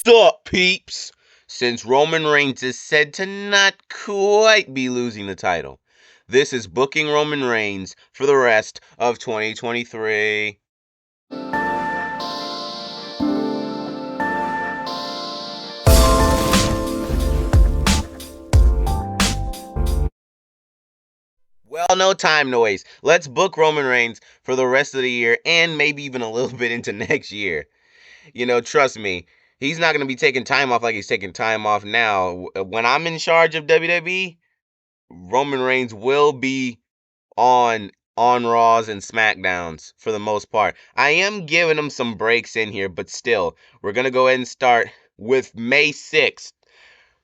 Sup, peeps? Since Roman Reigns is said to not quite be losing the title, this is booking Roman Reigns for the rest of 2023. Well, no time to waste. Let's book Roman Reigns for the rest of the year and maybe even a little bit into next year. Trust me, he's not going to be taking time off like he's taking time off now. When I'm in charge of WWE, Roman Reigns will be on Raws and SmackDowns for the most part. I am giving him some breaks in here, but still, we're going to go ahead and start with May 6th.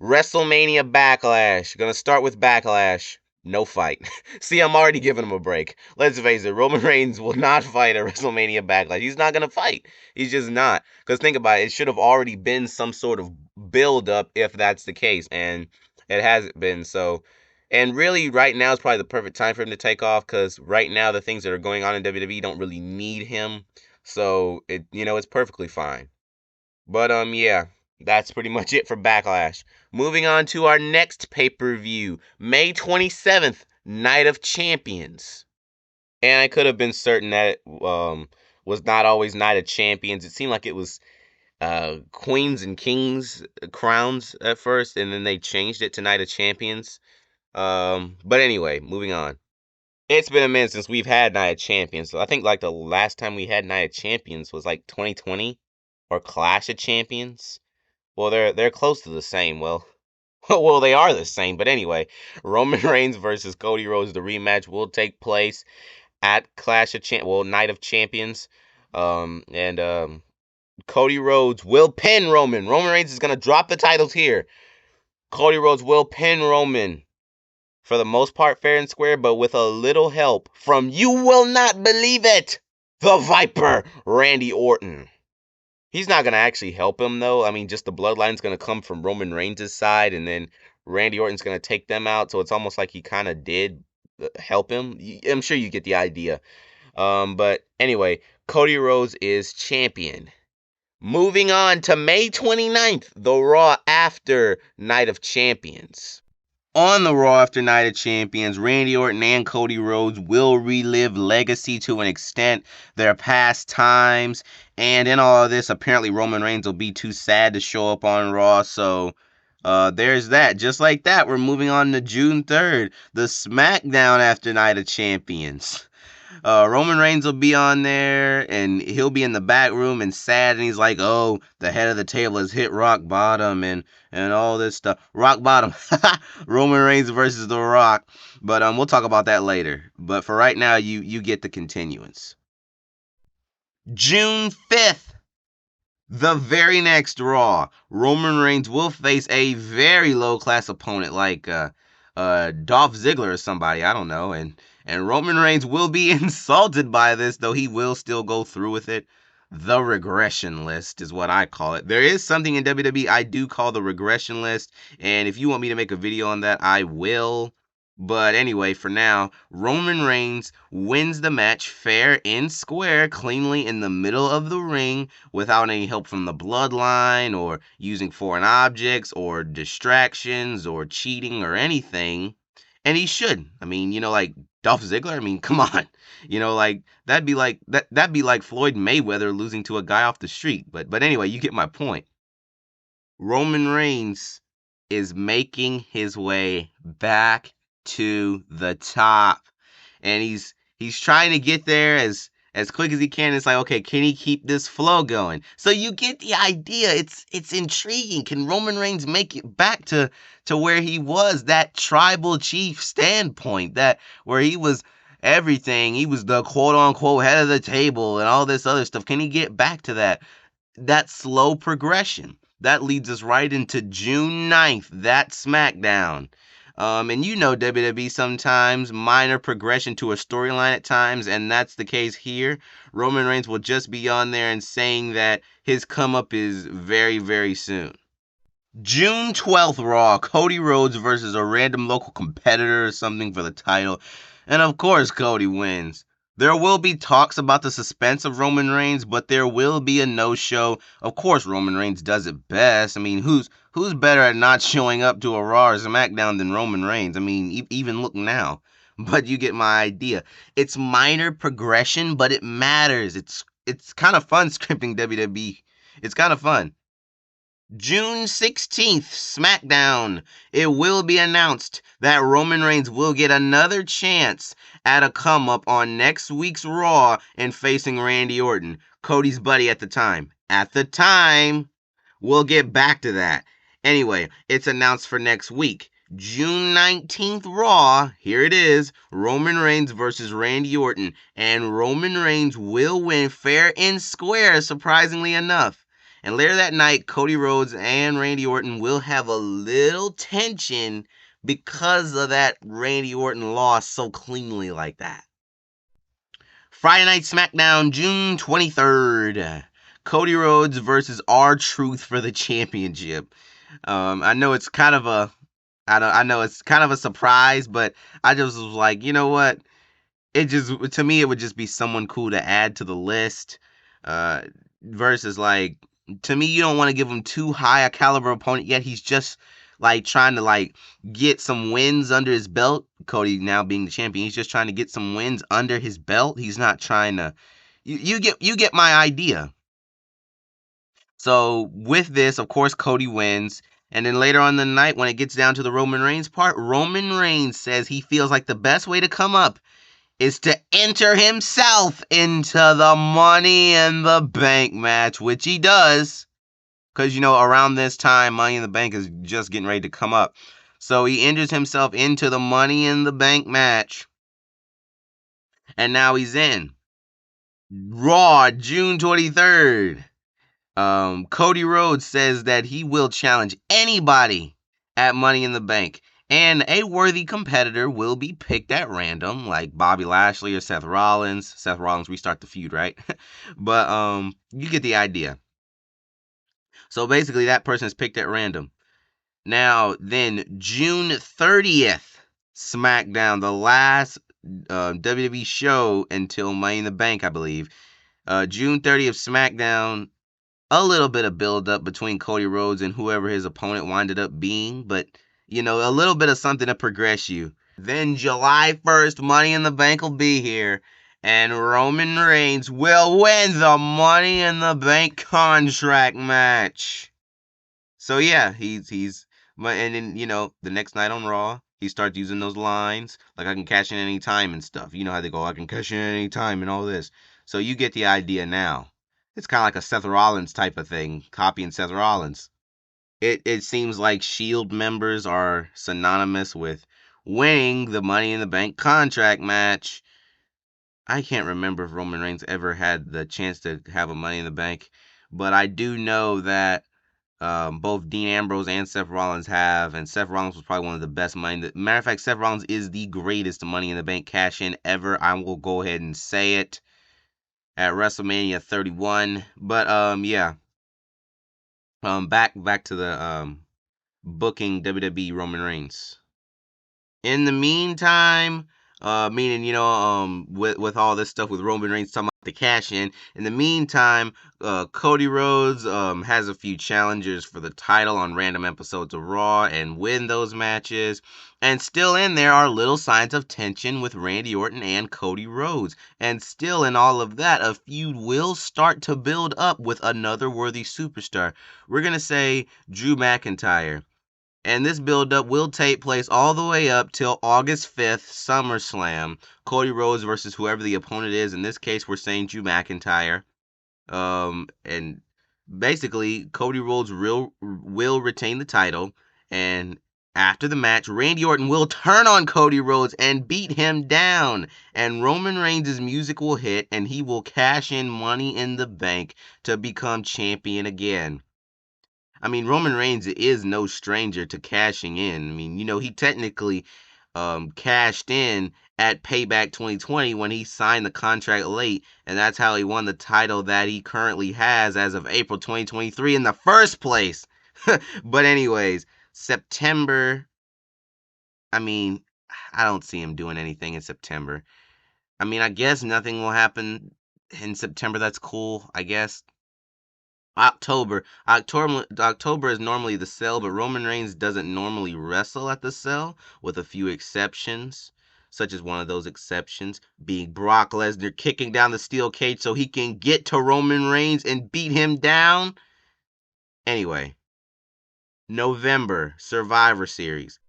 WrestleMania Backlash. Gonna start with Backlash. No fight. See, I'm already giving him a break. Let's face it, Roman Reigns will not fight at WrestleMania Backlash. He's not gonna fight. He's just not. Because think about it, it should have already been some sort of build-up if that's the case, and it hasn't been. So, and really, right now is probably the perfect time for him to take off. Because right now, the things that are going on in WWE don't really need him. So it's perfectly fine. But yeah, that's pretty much it for Backlash. Moving on to our next pay-per-view, May 27th, Night of Champions. And I could have been certain that it was not always Night of Champions. It seemed like it was Queens and Kings crowns at first, and then they changed it to Night of Champions. But anyway, moving on. It's been a minute since we've had Night of Champions. So I think like the last time we had Night of Champions was like 2020 or Clash of Champions. Well, they're close to the same. Well, they are the same. But anyway, Roman Reigns versus Cody Rhodes. The rematch will take place at Night of Champions. And Cody Rhodes will pin Roman. Roman Reigns is gonna drop the titles here. Cody Rhodes will pin Roman. For the most part, fair and square, but with a little help from, you will not believe it, the Viper, Randy Orton. He's not going to actually help him, though. I mean, just the bloodline's going to come from Roman Reigns' side, and then Randy Orton's going to take them out, so it's almost like he kind of did help him. I'm sure you get the idea. But anyway, Cody Rhodes is champion. Moving on to May 29th, the Raw after Night of Champions. On the Raw after Night of Champions, Randy Orton and Cody Rhodes will relive Legacy to an extent, their past times, and in all of this, apparently Roman Reigns will be too sad to show up on Raw, so there's that. Just like that, we're moving on to June 3rd, the SmackDown after Night of Champions. Roman Reigns will be on there, and he'll be in the back room and sad, and he's like, oh, the head of the table has hit rock bottom, and all this stuff. Rock bottom. Roman Reigns versus The Rock. But we'll talk about that later. But for right now, you get the continuance. June 5th. The very next Raw. Roman Reigns will face a very low-class opponent like Dolph Ziggler or somebody. I don't know. And Roman Reigns will be insulted by this, though he will still go through with it. The regression list is what I call it. There is something in WWE I do call the regression list, and if you want me to make a video on that, I will. But anyway, for now, Roman Reigns wins the match fair and square, cleanly in the middle of the ring, without any help from the bloodline, or using foreign objects, or distractions, or cheating, or anything. And he should. I mean, like Dolph Ziggler. I mean, come on. That'd be like Floyd Mayweather losing to a guy off the street. But anyway, you get my point. Roman Reigns is making his way back to the top, and he's trying to get there as quick as he can. It's like, okay, can he keep this flow going? So you get the idea. It's intriguing. Can Roman Reigns make it back to where he was, that tribal chief standpoint, that where he was everything, he was the quote unquote head of the table and all this other stuff? Can he get back to that slow progression? That leads us right into June 9th, that SmackDown. And WWE sometimes minor progression to a storyline at times, and that's the case here. Roman Reigns will just be on there and saying that his come up is very, very soon. June 12th Raw, Cody Rhodes versus a random local competitor or something for the title. And of course Cody wins. There will be talks about the suspense of Roman Reigns, but there will be a no-show. Of course, Roman Reigns does it best. I mean, who's better at not showing up to a Raw or SmackDown than Roman Reigns? I mean, even look now. But you get my idea. It's minor progression, but it matters. It's kind of fun scripting WWE. It's kind of fun. June 16th, SmackDown. It will be announced that Roman Reigns will get another chance at a come up on next week's Raw and facing Randy Orton, Cody's buddy at the time. At the time, we'll get back to that. Anyway, it's announced for next week. June 19th Raw, here it is, Roman Reigns versus Randy Orton, and Roman Reigns will win fair and square, surprisingly enough. And later that night, Cody Rhodes and Randy Orton will have a little tension because of that Randy Orton loss so cleanly like that. Friday Night SmackDown, June 23rd. Cody Rhodes versus R-Truth for the championship. I know it's kind of a, I know it's kind of a surprise, but I just was like, you know what? It just, to me, it would just be someone cool to add to the list. Versus like, to me, you don't want to give him too high a caliber opponent yet. He's just like trying to like get some wins under his belt. Cody now being the champion, he's just trying to get some wins under his belt. He's not trying to. You get my idea. So with this, of course, Cody wins. And then later on in the night, when it gets down to the Roman Reigns part, Roman Reigns says he feels like the best way to come up is to enter himself into the Money in the Bank match, which he does. Because, around this time, Money in the Bank is just getting ready to come up. So he enters himself into the Money in the Bank match. And now he's in. Raw, June 23rd. Cody Rhodes says that he will challenge anybody at Money in the Bank. And a worthy competitor will be picked at random, like Bobby Lashley or Seth Rollins. Seth Rollins restart the feud, right? But you get the idea. So basically, that person is picked at random. Now, then, June 30th, SmackDown, the last WWE show until Money in the Bank, I believe. June 30th, SmackDown. A little bit of build-up between Cody Rhodes and whoever his opponent winded up being, but, a little bit of something to progress you. Then July 1st, Money in the Bank will be here, and Roman Reigns will win the Money in the Bank contract match. So yeah, and then, the next night on Raw, he starts using those lines, like I can cash in any time and stuff. You know how they go, I can cash in any time and all this. So you get the idea now. It's kind of like a Seth Rollins type of thing, copying Seth Rollins. It seems like Shield members are synonymous with winning the Money in the Bank contract match. I can't remember if Roman Reigns ever had the chance to have a Money in the Bank, but I do know that both Dean Ambrose and Seth Rollins have, and Seth Rollins was probably one of the best Money. Matter of fact, Seth Rollins is the greatest Money in the Bank cash-in ever. I will go ahead and say it. At WrestleMania 31. But yeah. Back to the booking WWE Roman Reigns. In the meantime, meaning with all this stuff with Roman Reigns talking about the cash in the meantime, Cody Rhodes has a few challengers for the title on random episodes of Raw and win those matches. And still in there are little signs of tension with Randy Orton and Cody Rhodes. And still in all of that, a feud will start to build up with another worthy superstar. We're gonna say Drew McIntyre. And this build-up will take place all the way up till August 5th, SummerSlam. Cody Rhodes versus whoever the opponent is. In this case, we're saying Drew McIntyre. And basically, Cody Rhodes will retain the title. And after the match, Randy Orton will turn on Cody Rhodes and beat him down. And Roman Reigns' music will hit, and he will cash in Money in the Bank to become champion again. I mean, Roman Reigns is no stranger to cashing in. I mean, he technically cashed in at Payback 2020 when he signed the contract late, and that's how he won the title that he currently has as of April 2023 in the first place. But anyways, September, I mean, I don't see him doing anything in September. I mean, I guess nothing will happen in September. That's cool, I guess. October is normally the Cell, but Roman Reigns doesn't normally wrestle at the Cell, with a few exceptions, such as one of those exceptions being Brock Lesnar kicking down the steel cage so he can get to Roman Reigns and beat him down. Anyway, November Survivor Series.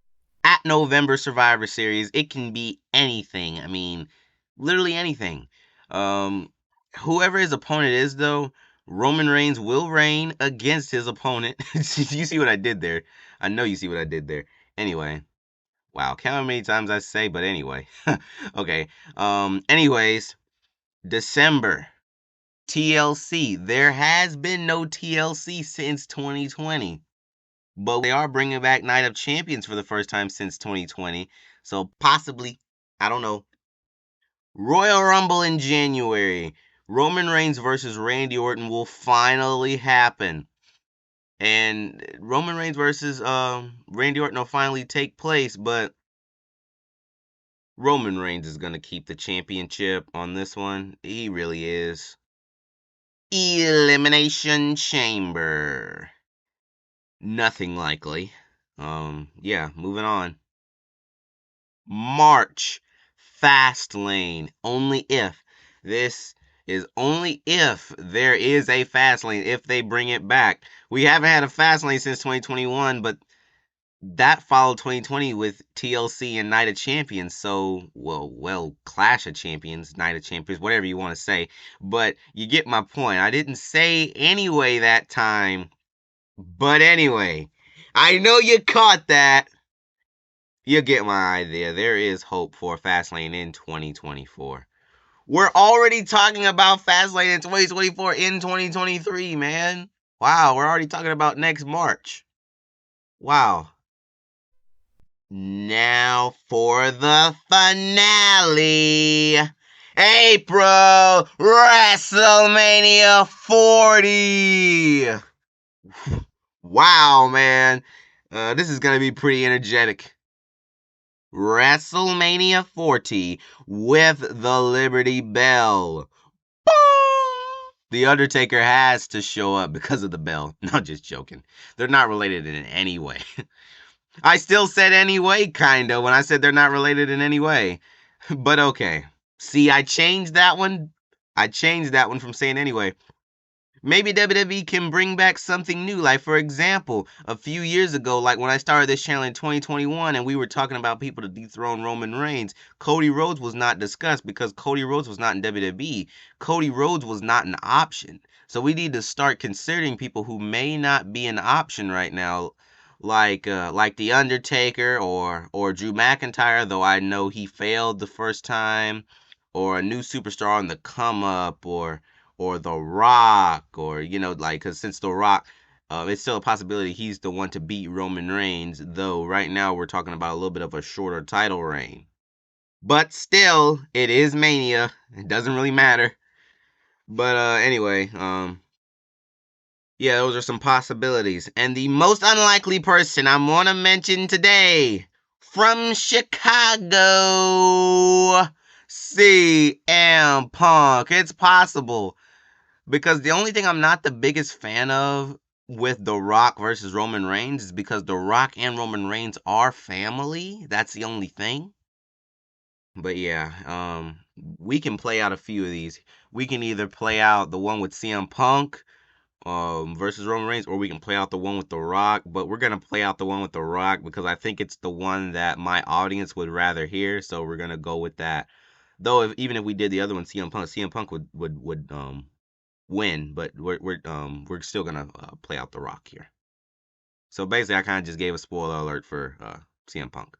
At November Survivor Series, it can be anything. I mean, literally anything. Um, Whoever his opponent is, though, Roman Reigns will reign against his opponent. You see what I did there? I know you see what I did there. Anyway, wow, count how many times I say, but anyway. Okay. Anyways, December. TLC. There has been no TLC since 2020. But they are bringing back Night of Champions for the first time since 2020. So possibly, I don't know. Royal Rumble in January. Roman Reigns versus Randy Orton will finally happen. And Roman Reigns versus Randy Orton will finally take place, but Roman Reigns is going to keep the championship on this one. He really is. Elimination Chamber. Nothing likely. Yeah, moving on. March. Fastlane. Only if. This is only if there is a Fastlane, if they bring it back. We haven't had a Fastlane since 2021, but that followed 2020 with TLC and Night of Champions. So, well, Clash of Champions, Night of Champions, whatever you want to say. But you get my point. I didn't say anyway that time. But anyway, I know you caught that. You get my idea. There is hope for Fastlane in 2024. We're already talking about Fastlane in 2024 in 2023, man. Wow, we're already talking about next March. Wow. Now for the finale. April WrestleMania 40. Wow, man. This is going to be pretty energetic. WrestleMania 40 with the Liberty Bell. Boom! The Undertaker has to show up because of the bell. Not just joking. They're not related in any way. I still said anyway, kinda, when I said they're not related in any way. But okay. See, I changed that one. I changed that one from saying anyway. Maybe WWE can bring back something new. Like, for example, a few years ago, like when I started this channel in 2021 and we were talking about people to dethrone Roman Reigns, Cody Rhodes was not discussed because Cody Rhodes was not in WWE. Cody Rhodes was not an option. So we need to start considering people who may not be an option right now, like The Undertaker or Drew McIntyre, though I know he failed the first time, or a new superstar on the come up, or The Rock, or, like, because since The Rock, it's still a possibility he's the one to beat Roman Reigns, though right now we're talking about a little bit of a shorter title reign. But still, it is Mania. It doesn't really matter. But anyway, yeah, those are some possibilities. And the most unlikely person I'm going to mention today, from Chicago, CM Punk. It's possible. Because the only thing I'm not the biggest fan of with The Rock versus Roman Reigns is because The Rock and Roman Reigns are family. That's the only thing. But yeah, we can play out a few of these. We can either play out the one with CM Punk versus Roman Reigns, or we can play out the one with The Rock. But we're gonna play out the one with The Rock because I think it's the one that my audience would rather hear. So we're gonna go with that. Though even if we did the other one, CM Punk would win, but we're still gonna play out The Rock here. So basically, I kind of just gave a spoiler alert for CM Punk.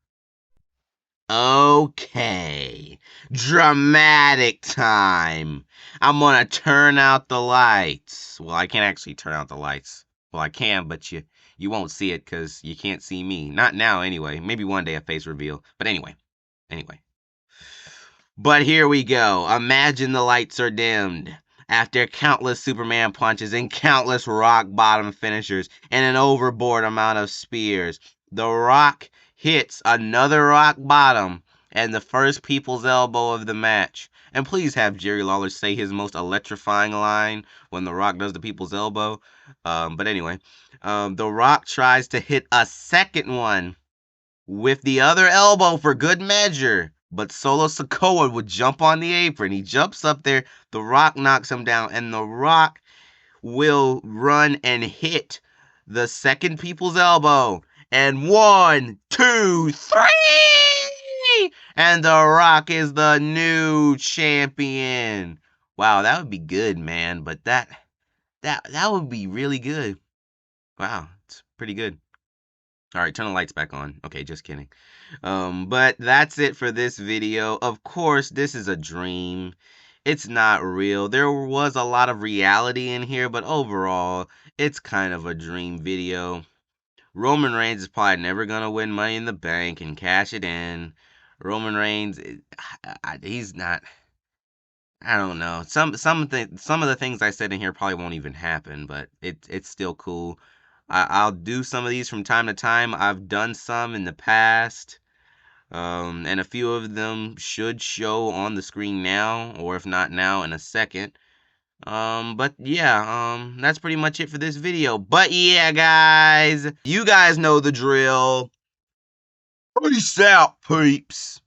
Okay, dramatic time. I'm gonna turn out the lights. Well, I can't actually turn out the lights. Well, I can, but you won't see it because you can't see me. Not now, anyway. Maybe one day a face reveal. But anyway. But here we go. Imagine the lights are dimmed. After countless Superman punches and countless rock bottom finishers and an overboard amount of spears, The Rock hits another rock bottom and the first people's elbow of the match. And please have Jerry Lawler say his most electrifying line when The Rock does the people's elbow. But anyway, The Rock tries to hit a second one with the other elbow for good measure. But Solo Sikoa would jump on the apron. He jumps up there. The Rock knocks him down. And The Rock will run and hit the second people's elbow. And 1, 2, 3! And The Rock is the new champion. Wow, that would be good, man. But that would be really good. Wow, it's pretty good. All right, turn the lights back on. Okay, just kidding. But that's it for this video. Of course, this is a dream. It's not real. There was a lot of reality in here, but overall, it's kind of a dream video. Roman Reigns is probably never gonna win Money in the Bank and cash it in. Roman Reigns, he's not. I don't know. Some of the things I said in here probably won't even happen, but it's still cool. I'll do some of these from time to time. I've done some in the past. And a few of them should show on the screen now, or if not now, in a second. But yeah, that's pretty much it for this video. But yeah, guys, you guys know the drill. Peace out, peeps.